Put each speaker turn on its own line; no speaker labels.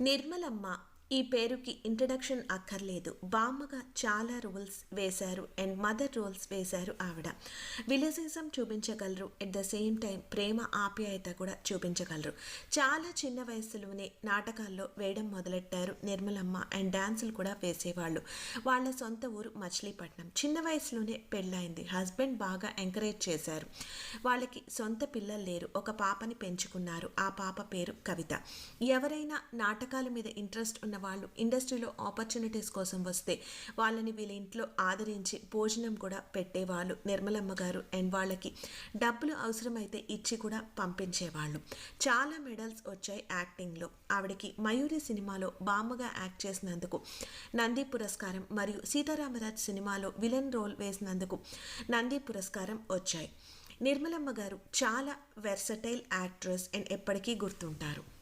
నిర్మలమ్మ ఈ పేరుకి ఇంట్రడక్షన్ అక్కర్లేదు. బామ్మగా చాలా రోల్స్ వేశారు అండ్ మదర్ రోల్స్ వేశారు ఆవిడ. విలసిజం చూపించగలరు, ఎట్ ద సేమ్ టైం ప్రేమ ఆప్యాయత కూడా చూపించగలరు. చాలా చిన్న వయసులోనే నాటకాల్లో వేయడం మొదలెట్టారు నిర్మలమ్మ అండ్ డాన్సులు కూడా వేసేవాళ్ళు. వాళ్ళ సొంత ఊరు మచిలీపట్నం. చిన్న వయసులోనే పెళ్ళైంది. హస్బెండ్ బాగా ఎంకరేజ్ చేశారు. వాళ్ళకి సొంత పిల్లలు లేరు, ఒక పాపని పెంచుకున్నారు. ఆ పాప పేరు కవిత. ఎవరైనా నాటకాల మీద ఇంట్రెస్ట్ ఉన్న వాళ్ళు ఇండస్ట్రీలో ఆపర్చునిటీస్ కోసం వస్తే వాళ్ళని వీళ్ళ ఇంట్లో ఆదరించి భోజనం కూడా పెట్టేవాళ్ళు నిర్మలమ్మ గారు. అండ్ వాళ్ళకి డబ్బులు అవసరమైతే ఇచ్చి కూడా పంపించేవాళ్ళు. చాలా మెడల్స్ వచ్చాయి యాక్టింగ్లో. ఆవిడకి మయూరి సినిమాలో బామ్మగా యాక్ట్ చేసినందుకు నంది పురస్కారం, మరియు సీతారామరాజ్ సినిమాలో విలన్ రోల్ వేసినందుకు నంది పురస్కారం వచ్చాయి. నిర్మలమ్మ గారు చాలా వెర్సటైల్ యాక్ట్రెస్ అండ్ ఎప్పటికీ గుర్తుంటారు.